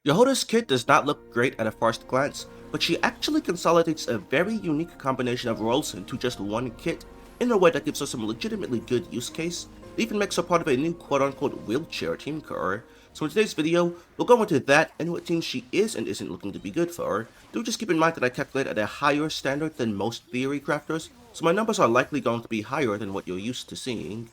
Jahoda's kit does not look great at a first glance, but she actually consolidates a very unique combination of roles into just one kit in a way that gives her some legitimately good use case. It even makes her part of a new quote-unquote wheelchair team core. So in today's video, we'll go into that and what team she is and isn't looking to be good for. Do just keep in mind that I calculate at a higher standard than most theory crafters, so my numbers are likely going to be higher than what you're used to seeing.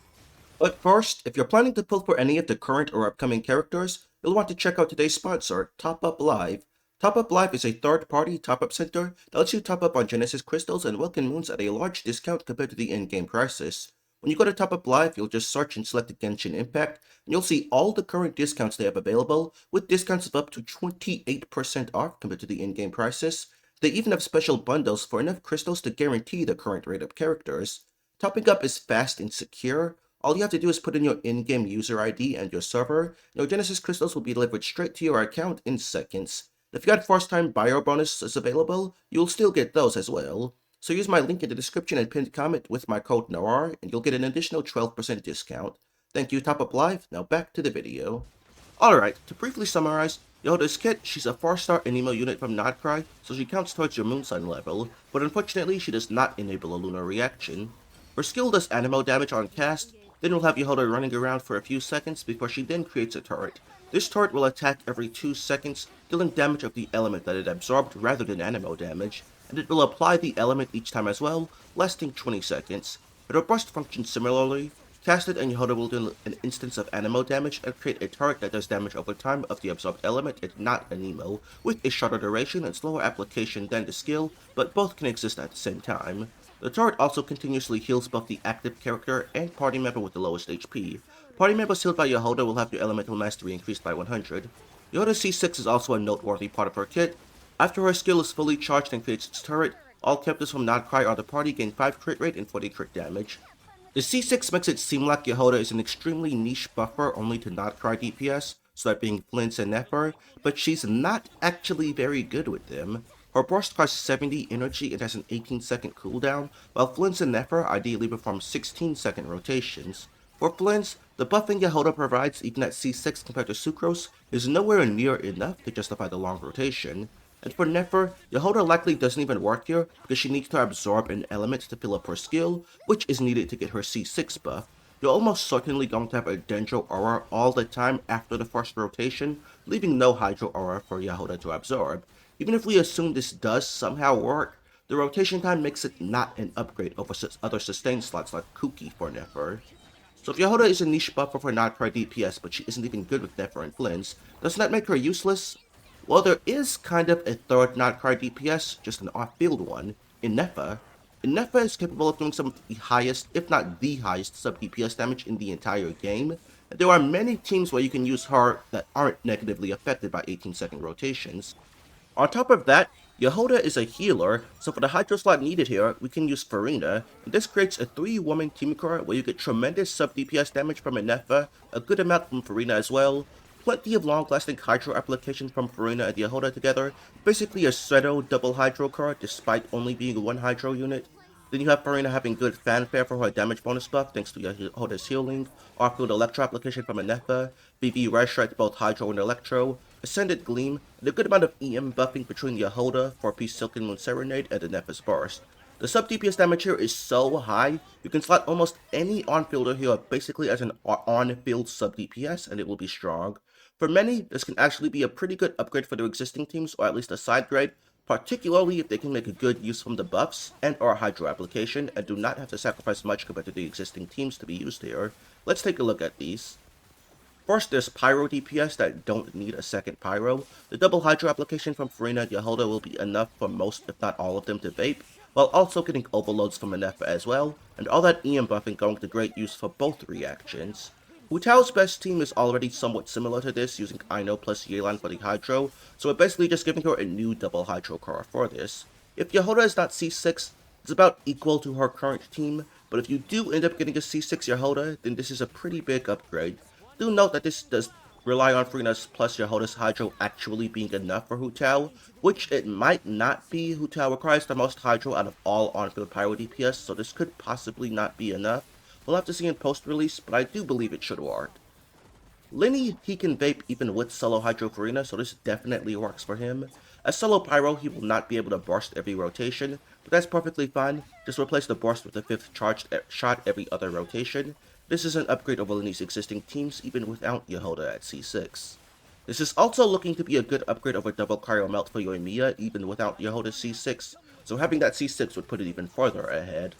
But first, if you're planning to pull for any of the current or upcoming characters, you'll want to check out today's sponsor, Top Up Live. Top Up Live is a third-party top-up center that lets you top up on Genesis crystals and Welkin moons at a large discount compared to the in-game prices. When you go to Top Up Live, you'll just search and select the Genshin Impact, and you'll see all the current discounts they have available, with discounts of up to 28% off compared to the in-game prices. They even have special bundles for enough crystals to guarantee the current rate of characters. Topping up is fast and secure. All you have to do is put in your in-game user ID and your server, and your Genesis crystals will be delivered straight to your account in seconds. If you got first-time buyer bonuses available, you'll still get those as well. So use my link in the description and pinned comment with my code Noir, and you'll get an additional 12% discount. Thank you, Top Up Live. Now back to the video. Alright, to briefly summarize, Jahoda's kit, she's a 4-star anemo unit from Notcry, so she counts towards your Moonsign level, but unfortunately she does not enable a lunar reaction. Her skill does anemo damage on cast, then we'll have Jahoda running around for a few seconds before she then creates a turret. This turret will attack every 2 seconds, dealing damage of the element that it absorbed rather than anemo damage, and it will apply the element each time as well, lasting 20 seconds. Her burst functions similarly. Cast it and Jahoda will do an instance of anemo damage and create a turret that does damage over time of the absorbed element and not anemo, with a shorter duration and slower application than the skill, but both can exist at the same time. The turret also continuously heals both the active character and party member with the lowest HP. Party members healed by Jahoda will have their elemental mastery increased by 100. Jahoda's C6 is also a noteworthy part of her kit. After her skill is fully charged and creates its turret, all captives from Notcry or the party gain 5 crit rate and 40 crit damage. The C6 makes it seem like Jahoda is an extremely niche buffer only to Notcry DPS, so that being Flins and Nefer, but she's not actually very good with them. Her burst costs 70 energy and has an 18-second cooldown, while Flins and Nefer ideally perform 16-second rotations. For Flins, the buffing Jahoda provides even at C6 compared to Sucrose is nowhere near enough to justify the long rotation. And for Nefer, Jahoda likely doesn't even work here because she needs to absorb an element to fill up her skill, which is needed to get her C6 buff. You're almost certainly going to have a Dendro Aura all the time after the first rotation, leaving no Hydro Aura for Jahoda to absorb. Even if we assume this does somehow work, the rotation time makes it not an upgrade over other sustain slots like Kuki for Nefer. So if Jahoda is a niche buffer for Notcry DPS but she isn't even good with Nefer and Flins, doesn't that make her useless? Well, there is kind of a third Notcry DPS, just an off-field one, in Nefer. And Nefer is capable of doing some of the highest, if not the highest, sub-DPS damage in the entire game. And there are many teams where you can use her that aren't negatively affected by 18-second rotations. On top of that, Jahoda is a healer, so for the Hydro slot needed here, we can use Farina, and this creates a 3-woman team core where you get tremendous sub-DPS damage from a Nefer, a good amount from Farina as well, plenty of long-lasting Hydro application from Farina and Jahoda together, basically a pseudo double Hydro core despite only being one Hydro unit. Then you have Farina having good fanfare for her damage bonus buff thanks to Jahoda's healing, Arcwood Electro application from a Nefer, VV Reshret both Hydro and Electro, Ascended Gleam, and a good amount of EM buffing between Jahoda, 4-piece Silken Moon Serenade, and the Nefer's Burst. The sub-DPS damage here is so high, you can slot almost any on-fielder here basically as an on-field sub-DPS, and it will be strong. For many, this can actually be a pretty good upgrade for their existing teams, or at least a side grade, particularly if they can make a good use from the buffs and or Hydro application, and do not have to sacrifice much compared to the existing teams to be used here. Let's take a look at these. First, there's Pyro DPS that don't need a second Pyro. The double Hydro application from Farina and Jahoda will be enough for most, if not all of them, to vape, while also getting overloads from a Nefer as well, and all that EM buffing going to great use for both reactions. Hu Tao's best team is already somewhat similar to this, using Aino plus Yelan for the Hydro, so we're basically just giving her a new double Hydro core for this. If Jahoda is not C6, it's about equal to her current team, but if you do end up getting a C6 Jahoda, then this is a pretty big upgrade. Do note that this does rely on Farina's plus Jahoda's Hydro actually being enough for Hu Tao, which it might not be. Hu Tao requires the most Hydro out of all on-field Pyro DPS, so this could possibly not be enough. We'll have to see in post-release, but I do believe it should work. Lenny, he can vape even with solo Hydro Farina, so this definitely works for him. As solo Pyro, he will not be able to burst every rotation, but that's perfectly fine. Just replace the burst with a 5th charged shot every other rotation. This is an upgrade over Lenny's existing teams, even without Jahoda at C6. This is also looking to be a good upgrade over double Cryo Melt for Yoimiya, even without Jahoda's C6, so having that C6 would put it even further ahead.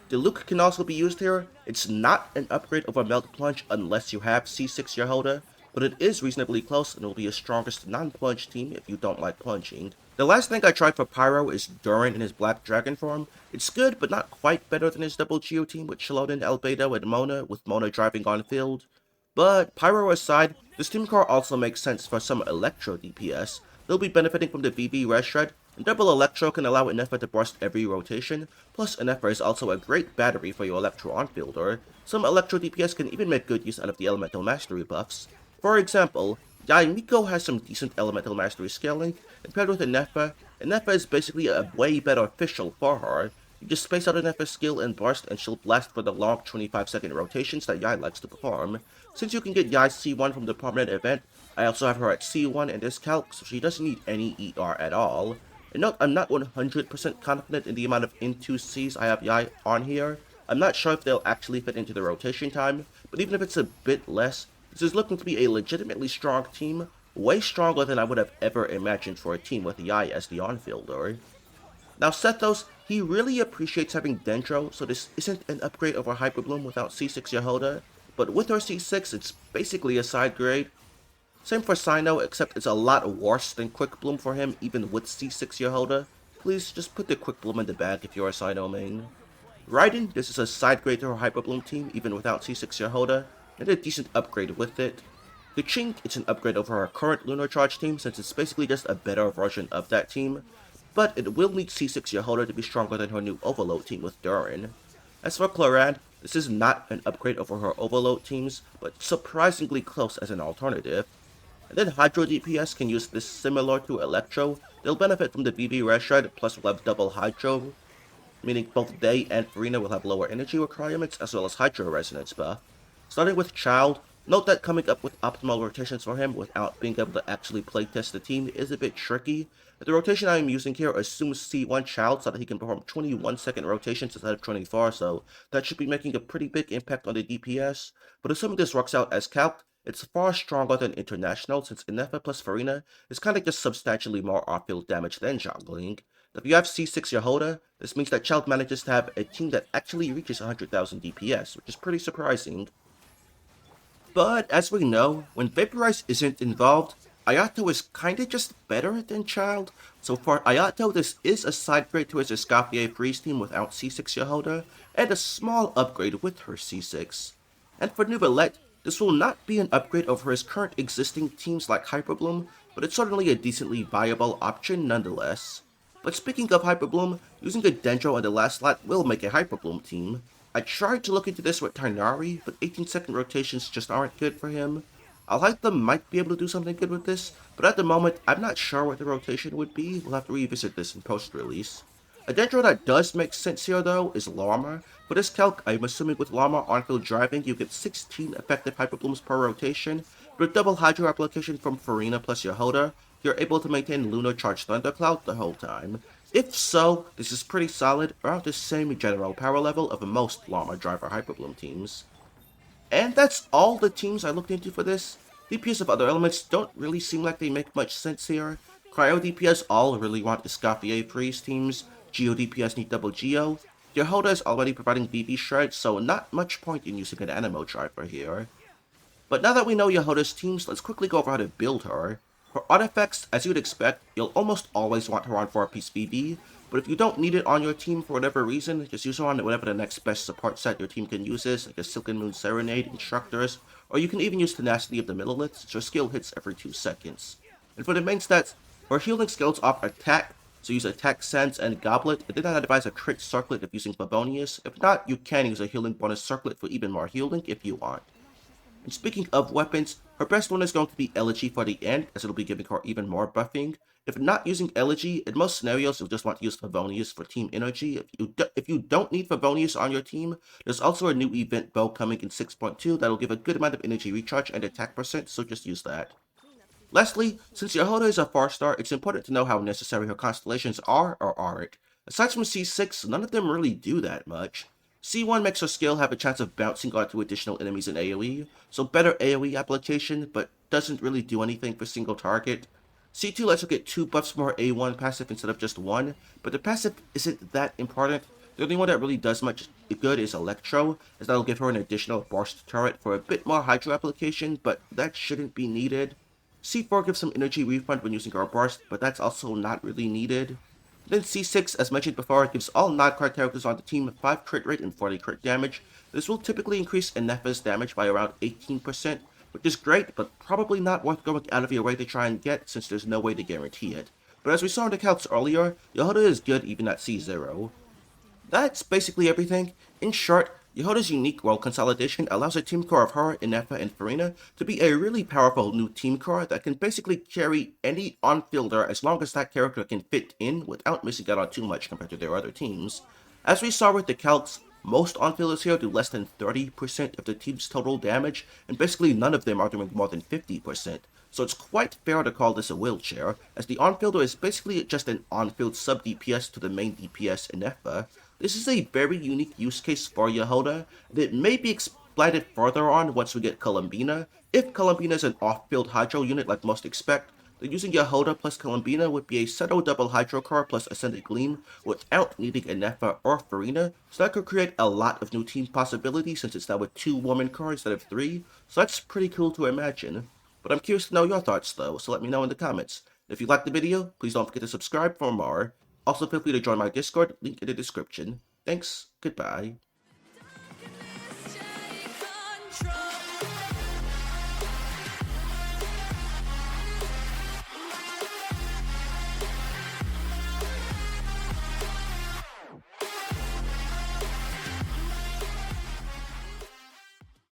The Luke can also be used here. It's not an upgrade over Melt Plunge unless you have C6 Jahoda, but it is reasonably close and will be your strongest non-plunge team if you don't like plunging. The last thing I tried for Pyro is Durin in his Black Dragon form. It's good, but not quite better than his double Geo team with Shalodin, Albedo, and Mona, with Mona driving on field. But Pyro aside, this team core also makes sense for some Electro DPS. They'll be benefiting from the VV Res Shred, and double Electro can allow an Nefer to burst every rotation, plus an Nefer is also a great battery for your Electro on-fielder. Some Electro DPS can even make good use out of the Elemental Mastery buffs. For example, Miko has some decent Elemental Mastery scaling, and paired with a Nefer is basically a way better official for her. You just space out a Nefer skill and burst, and she'll blast for the long 25-second rotations that Yai likes to perform. Since you can get Yai's C1 from the permanent event, I also have her at C1 in this Calcs, so she doesn't need any ER at all. And note, I'm not 100% confident in the amount of into Cs I have Yai on here. I'm not sure if they'll actually fit into the rotation time, but even if it's a bit less, this is looking to be a legitimately strong team, way stronger than I would have ever imagined for a team with Yai as the on-fielder. Now Sethos, he really appreciates having Dendro, so this isn't an upgrade over Hyperbloom without C6 Jahoda, but with her C6 it's basically a side grade. Same for Sino, except it's a lot worse than Quick Bloom for him, even with C6 Jahoda. Please, just put the Quick Bloom in the bag if you're a Sino main. Raiden, this is a side grade to her Hyper Bloom team, even without C6 Jahoda, and a decent upgrade with it. The Chink, it's an upgrade over her current Lunar Charge team, since it's basically just a better version of that team, but it will need C6 Jahoda to be stronger than her new Overload team with Durin. As for Clorad, this is not an upgrade over her Overload teams, but surprisingly close as an alternative. And then Hydro DPS can use this similar to Electro. They'll benefit from the VV Res Shred, plus will have double Hydro, meaning both they and Farina will have lower energy requirements as well as Hydro Resonance buff. Starting with Child, note that coming up with optimal rotations for him without being able to actually playtest the team is a bit tricky. The rotation I am using here assumes C1 Child so that he can perform 21-second rotations instead of 24, so that should be making a pretty big impact on the DPS. But assuming this works out as calc, it's far stronger than International, since Nefer plus Farina is kinda just substantially more off-field damage than jungling. If you have C6 Jahoda, this means that Child manages to have a team that actually reaches 100,000 DPS, which is pretty surprising. But as we know, when Vaporize isn't involved, Ayato is kinda just better than Child. So for Ayato, this is a side grade to his Escoffier Freeze team without C6 Jahoda, and a small upgrade with her C6. And for Nouvellette, this will not be an upgrade over his current existing teams like Hyperbloom, but it's certainly a decently viable option nonetheless. But speaking of Hyperbloom, using a Dendro on the last slot will make a Hyperbloom team. I tried to look into this with Tarnari, but 18-second rotations just aren't good for him. Alhaitham might be able to do something good with this, but at the moment, I'm not sure what the rotation would be. We'll have to revisit this in post-release. A Dendro that does make sense here, though, is Llama. For this calc, I'm assuming with Llama on-field driving, you get 16 effective Hyperblooms per rotation. With double Hydro application from Farina plus Jahoda, you're able to maintain Lunar Charge Thundercloud the whole time. If so, this is pretty solid, around the same general power level of most Llama driver Hyperbloom teams. And that's all the teams I looked into for this. DPS of other elements don't really seem like they make much sense here. Cryo DPS all really want Escoffier Freeze teams, Geo DPS need double Geo. Jahoda is already providing VV Shred, so not much point in using an Anemo driver here. But now that we know Jahoda's teams, let's quickly go over how to build her. For artifacts, as you'd expect, you'll almost always want her on 4-piece VV, but if you don't need it on your team for whatever reason, just use her on whatever the next best support set your team can use is, like a Silken Moon Serenade, Instructors, or you can even use Tenacity of the Millilith, since her skill hits every 2 seconds. And for the main stats, her healing skills off attack, so use Attack Sense and Goblet. It did not advise a crit circlet if using Favonius. If not, you can use a healing bonus circlet for even more healing if you want. And speaking of weapons, her best one is going to be Elegy for the end, as it'll be giving her even more buffing. If not using Elegy, in most scenarios you'll just want to use Favonius for team energy. If you don't need Favonius on your team, there's also a new event bow coming in 6.2 that'll give a good amount of energy recharge and attack percent, so just use that. Lastly, since Jahoda is a 4-star, it's important to know how necessary her constellations are or aren't. Aside from C6, none of them really do that much. C1 makes her skill have a chance of bouncing onto additional enemies in AoE, so better AoE application, but doesn't really do anything for single target. C2 lets her get 2 buffs from her A1 passive instead of just 1, but the passive isn't that important. The only one that really does much good is Electro, as that'll give her an additional burst turret for a bit more Hydro application, but that shouldn't be needed. C4 gives some energy refund when using our burst, but that's also not really needed. Then C6, as mentioned before, gives all non-card characters on the team 5 crit rate and 40 crit damage. This will typically increase Nefer's damage by around 18%, which is great, but probably not worth going out of your way to try and get, since there's no way to guarantee it. But as we saw in the Calcs earlier, Jahoda is good even at C0. That's basically everything. In short, Jahoda's unique world consolidation allows a team core of her, Nefer, and Farina to be a really powerful new team core that can basically carry any on-fielder as long as that character can fit in without missing out on too much compared to their other teams. As we saw with the Calcs, most on-fielders here do less than 30% of the team's total damage, and basically none of them are doing more than 50%. So it's quite fair to call this a wheelchair, as the on-fielder is basically just an on-field sub-DPS to the main DPS in Nefer. This is a very unique use case for Jahoda, and it may be exploited further on once we get Columbina. If Columbina is an off-field Hydro unit like most expect, then using Jahoda plus Columbina would be a Seto double Hydro car plus Ascended Gleam without needing a Nefer or Farina, so that could create a lot of new team possibilities since it's now with 2 woman cars instead of 3, so that's pretty cool to imagine. But I'm curious to know your thoughts though, so let me know in the comments. If you liked the video, please don't forget to subscribe for more. Also, feel free to join my Discord, link in the description. Thanks, goodbye.